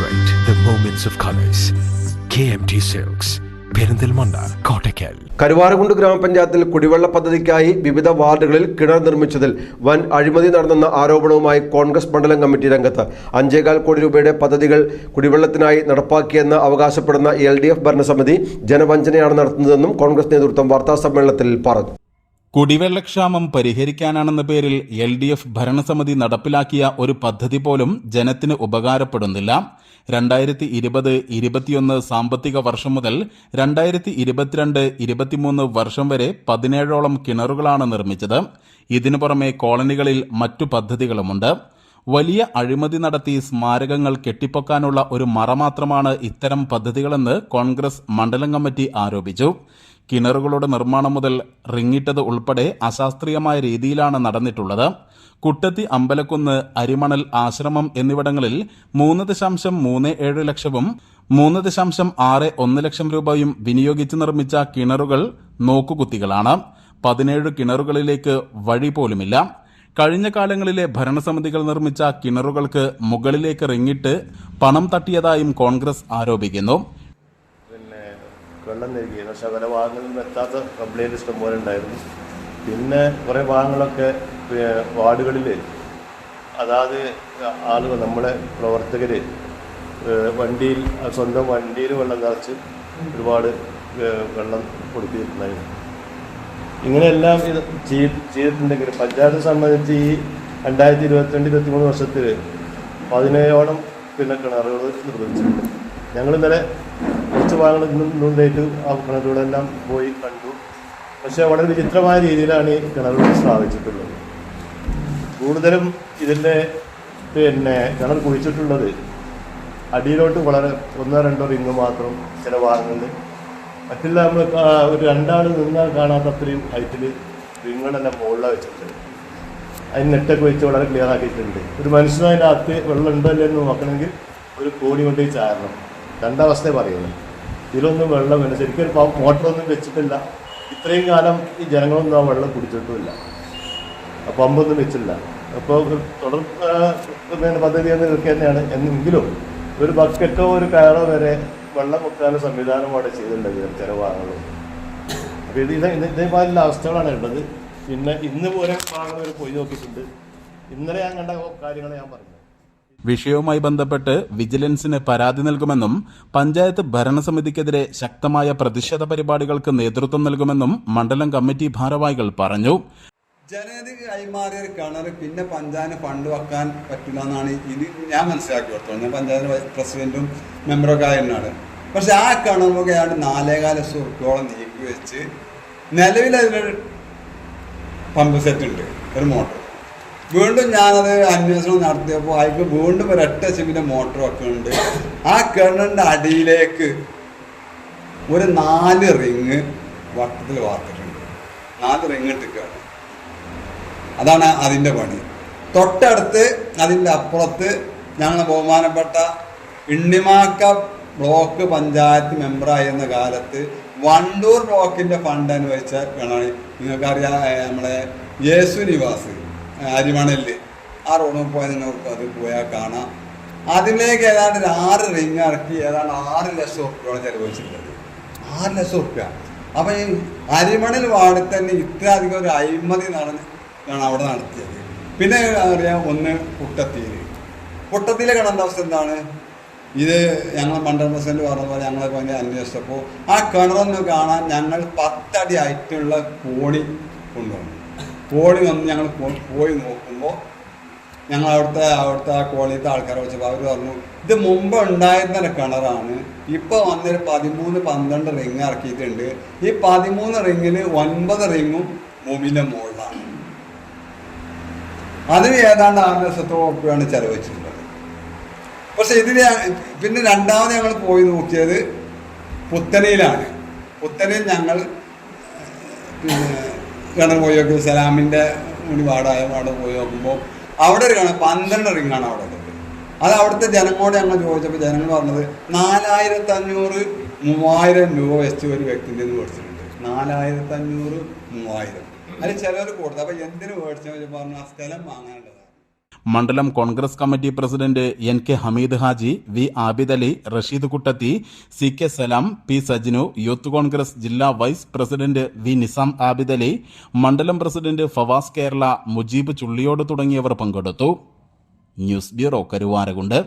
Celebrate the moments of colors. KMT Silks, Perinthalmanna, Kottakkal. Karuvarakundu ഗ്രാമപഞ്ചായത്തിൽ കുടിവെള്ള പദ്ധതിക്കായി വിവിധ വാർഡുകളിൽ കിണർ നിർമ്മിച്ചതിൽ വൻ അഴിമതി നടന്നെന്ന ആരോപണവുമായി കോൺഗ്രസ് മണ്ഡലം കമ്മിറ്റി രംഗത്ത്. 5.25 കോടി രൂപയുടെ പദ്ധതികൾ കുടിവെള്ളത്തിനായി നടപ്പാക്കിയെന്ന് അവകാശപ്പെടുന്ന LDF ഭരണസമിതി ജനവഞ്ചനയാണ് നടത്തുന്നതെന്നും കോൺഗ്രസ് നേതൃത്വം വാർത്താസമ്മേളനത്തിൽ പറഞ്ഞു. കുടിവെള്ളക്ഷാമം പരിഹരിക്കാനാണെന്ന പേരിൽ LDF ഭരണസമിതി നടപ്പിലാക്കിയ ഒരു പദ്ധതി പോലും ജനത്തിന് ഉപകാരപ്പെടുന്നില്ല. 2020-21 സാമ്പത്തിക വർഷം മുതൽ 2022-23 വർഷം വരെ 17ഓളം കിണറുകളാണ് നിർമ്മിച്ചത്. ഇതിനു പുറമെ കോളനികളിൽ മറ്റു പദ്ധതികളുമുണ്ട്. വലിയ അഴിമതി നടത്തി സ്മാരകങ്ങൾ കെട്ടിപ്പൊക്കാനുള്ള ഒരു മറ മാത്രമാണ് ഇത്തരം പദ്ധതികളെന്ന് കോൺഗ്രസ് മണ്ഡലം കമ്മിറ്റി ആരോപിച്ചു. കിണറുകളുടെ നിർമ്മാണം മുതൽ റിങ്ങിട്ടത് ഉൾപ്പെടെ അശാസ്ത്രീയമായ രീതിയിലാണ് നടന്നിട്ടുള്ളത്. കുട്ടത്തി, അമ്പലക്കുന്ന്, അരിമണൽ, ആശ്രമം എന്നിവിടങ്ങളിൽ 3.37 ലക്ഷവും 3.61 ലക്ഷം രൂപയും വിനിയോഗിച്ച് നിർമ്മിച്ച കിണറുകൾ നോക്കുകുത്തികളാണ്. 17 കിണറുകളിലേക്ക് വഴി പോലുമില്ല. കഴിഞ്ഞ കാലങ്ങളിലെ ഭരണസമിതികൾ നിർമ്മിച്ച കിണറുകൾക്ക് മുകളിലേക്ക് റിങ്ങിട്ട് പണം തട്ടിയതായും കോൺഗ്രസ് ആരോപിക്കുന്നു. വെള്ളം നൽകി, പക്ഷേ പല ഭാഗങ്ങളിലും എത്താത്ത കംപ്ലയിൻറ്റ് ഇഷ്ടം പോലെ ഉണ്ടായിരുന്നു. പിന്നെ കുറേ ഭാഗങ്ങളൊക്കെ വാർഡുകളിൽ അതാത് ആളുകൾ, നമ്മളെ പ്രവർത്തകർ വണ്ടിയിൽ, സ്വന്തം വണ്ടിയിൽ വെള്ളം നിറച്ച് ഒരുപാട് വെള്ളം കൊടുത്തിട്ടുണ്ടായിരുന്നു. ഇങ്ങനെയെല്ലാം ഇത് ചെയ്തിട്ടുണ്ടെങ്കിൽ പഞ്ചായത്ത് സംബന്ധിച്ച് ഈ 2022-23 വർഷത്തിൽ 17ഓളം കിണറുകൾ നിർമ്മിച്ചിട്ടുണ്ട്. ഞങ്ങൾ ഇന്നലെ കുറച്ച് ഭാഗങ്ങൾ ഇന്നുണ്ടായിട്ട് ആ കിണറുകളെല്ലാം പോയി കണ്ടു. പക്ഷേ വളരെ വിചിത്രമായ രീതിയിലാണ് ഈ കിണറുകൾ സ്ഥാപിച്ചിട്ടുള്ളത്. കൂടുതലും ഇതിൻ്റെ കിണർ കുഴിച്ചിട്ടുള്ളത് അടിയിലോട്ട് വളരെ 1-2 റിങ് മാത്രം ചില ഭാഗങ്ങളിൽ, മറ്റുള്ള നമ്മൾ ഒരു 2 ആൾ നിന്നാൽ കാണാത്ത അത്രയും ഹൈറ്റിൽ റിങ്ങുകളെല്ലാം മുകളിലാണ് വെച്ചിട്ടുണ്ട്. അതിന് നെറ്റൊക്കെ വെച്ച് വളരെ ക്ലിയർ ആക്കിയിട്ടുണ്ട്. ഒരു മനുഷ്യന് അതിൻ്റെ അകത്ത് വെള്ളം ഉണ്ടോ ഇല്ലെന്ന് നോക്കണമെങ്കിൽ ഒരു കോണി കൊണ്ട് ചാരണം. രണ്ടവസ്ഥയെ പറയുന്നത്. ഇതിലൊന്നും വെള്ളമില്ല. ശരിക്കും മോട്ടറൊന്നും വെച്ചിട്ടില്ല. ഇത്രയും കാലം ഈ ജനങ്ങളൊന്നും ആ വെള്ളം കുടിച്ചിട്ടുമില്ല. പമ്പൊന്നും വെച്ചില്ല. അപ്പോൾ തുടർ പദ്ധതി എന്ന് നിൽക്കുക തന്നെയാണ്. എന്നെങ്കിലും ഒരു ബക്കറ്റോ ഒരു കയറോ വരെ വെള്ളം മുക്കാനുള്ള സംവിധാനം അവിടെ ചെയ്തിട്ടുണ്ടെങ്കിൽ ചില ഭാഗങ്ങളും. അപ്പോൾ ഇതേപോലുള്ള അവസ്ഥകളാണ് ഉള്ളത്. പിന്നെ ഇന്ന് പോലെ ഭാഗങ്ങൾ വരെ പോയി നോക്കിയിട്ടുണ്ട്. ഇന്നലെ ഞാൻ കണ്ട കാര്യങ്ങൾ ഞാൻ പറഞ്ഞു. വിഷയവുമായി ബന്ധപ്പെട്ട് വിജിലൻസിന് പരാതി നൽകുമെന്നും പഞ്ചായത്ത് ഭരണസമിതിക്കെതിരെ ശക്തമായ പ്രതിഷേധ പരിപാടികൾക്ക് നേതൃത്വം നൽകുമെന്നും മണ്ഡലം കമ്മിറ്റി ഭാരവാഹികൾ പറഞ്ഞു. ജനതയ്ക്ക് കൈമാറിയ ഒരു കിണർ പിന്നെ പഞ്ചായത്തിന് ഫണ്ട് വെക്കാൻ പറ്റില്ല എന്നാണ് ഇത് ഞാൻ മനസ്സിലാക്കി കൊടുത്തോളൂ. ഞാൻ പഞ്ചായത്ത് പ്രസിഡന്റും മെമ്പറൊക്കെ ആയിരുന്നാണ്. പക്ഷെ ആ കിണറുമൊക്കെ അയാൾ 4.25 ലക്ഷം റുപ്യോളം നീക്കി വെച്ച് നിലവിൽ അതിനൊരു പമ്പ് സെറ്റ് ഉണ്ട്, ഒരു മോട്ടർ. വീണ്ടും ഞാനത് അന്വേഷണം നടത്തിയപ്പോൾ അതിക്ക് വീണ്ടും ഒരു 8 HPന്റെ മോട്ടർ വെക്കുന്നുണ്ട്. ആ കിണറിൻ്റെ അടിയിലേക്ക് ഒരു 4 റിങ് വട്ടത്തിൽ വാർത്തിട്ടുണ്ട്. 4 റിങ് ഇട്ടിരിക്കുകയാണ്. അതാണ് അതിൻ്റെ പണി. തൊട്ടടുത്ത് അതിൻ്റെ അപ്പുറത്ത് ഞങ്ങൾ ബഹുമാനപ്പെട്ട ഇണ്ണിമാക്ക ബ്ലോക്ക് പഞ്ചായത്ത് മെമ്പറായിരുന്ന കാലത്ത് വണ്ടൂർ ബ്ലോക്കിൻ്റെ ഫണ്ട് അനുവദിച്ച കിണർ നിങ്ങൾക്കറിയാം. നമ്മളെ യേശു നിവാസ് അരിമണലിൽ ആ റോഡിൽ പോയാൽ നിങ്ങൾക്ക് അത് പോയാൽ കാണാം. അതിലേക്ക് ഏതാണ്ട് 6 റിങ് ഇറക്കി ഏതാണ്ട് 6 ലക്ഷം റുപ്യോളം ചെലവഴിച്ചിട്ടുള്ളത്. 6 ലക്ഷം റുപ്യ. അപ്പം ഈ അരിമണൽ വാർഡിൽ തന്നെ ഇത്ര അധികം ഒരു അഴിമതി ആണ് അവിടെ നടത്തിയത്. പിന്നെ അറിയാം, ഒന്ന് പുട്ടത്തിയിലെ കിണറിൻ്റെ അവസ്ഥ എന്താണ്? ഇത് ഞങ്ങൾ മണ്ഡലം പ്രസിഡന്റ് പറഞ്ഞ പോലെ ഞങ്ങളെ പോയി അന്വേഷിച്ചപ്പോൾ ആ കിണറൊന്ന് കാണാൻ ഞങ്ങൾ 10 അടി ആയിട്ടുള്ള കോണി കൊണ്ടുവന്നു. കോണി വന്ന് ഞങ്ങൾ പോയി നോക്കുമ്പോൾ ഞങ്ങൾ അവിടുത്തെ ആ കോളിയത്തെ ആൾക്കാരെ വെച്ചപ്പോൾ അവർ പറഞ്ഞു ഇത് മുമ്പ് ഉണ്ടായിരുന്ന കിണറാണ്. ഇപ്പോൾ വന്നൊരു 13-12 റിങ് ഇറക്കിയിട്ടുണ്ട്. ഈ 13 റിങ്ങിൽ 9 റിങ്ങും ഭൂമിൻ്റെ മുകളിലാണ്. അതിന് ഏതാണ്ട് 6 ലക്ഷത്തോളം രൂപയാണ് ചെലവഴിച്ചിട്ടുള്ളത്. പക്ഷെ ഇതിന് പിന്നെ രണ്ടാമത് ഞങ്ങൾ പോയി നോക്കിയത് പുത്തനയിലാണ്. പുത്തനയിൽ ഞങ്ങൾ കിണർ പോയി നോക്കി സലാമിൻ്റെ വാർഡായ വാർഡ് പോയി നോക്കുമ്പോൾ അവിടെ ഒരു കിണർ 12 റിങ്ങാണ് അവിടെ ഉള്ളത്. അത് അവിടുത്തെ ജനങ്ങളോട് ഞങ്ങൾ ചോദിച്ചപ്പോൾ ജനങ്ങൾ പറഞ്ഞത് 4500-3000 രൂപ വെച്ച് ഒരു വ്യക്തിൻ്റെ നിന്ന് മേടിച്ചിട്ടുണ്ട്. 4500-3000. അതിൽ ചിലർ കൊടുത്തു. അപ്പം എന്തിനു മേടിച്ചു പറഞ്ഞാൽ ആ സ്ഥലം വാങ്ങാനുള്ളതാണ്. മണ്ഡലം Congress committee president NK Hameed Haji, V Abid Ali, Rasheed Kuttathi, CK Salam, P Sajinu, youth Congress ജില്ലാ vice president V Nizam Abid Ali, മണ്ഡലം പ്രസിഡന്റ് ഫവാസ് കേരള, മുജീബ് ചുള്ളിയോട് തുടങ്ങിയവർ പങ്കെടുത്തു. News bureau, Karuvarakundu.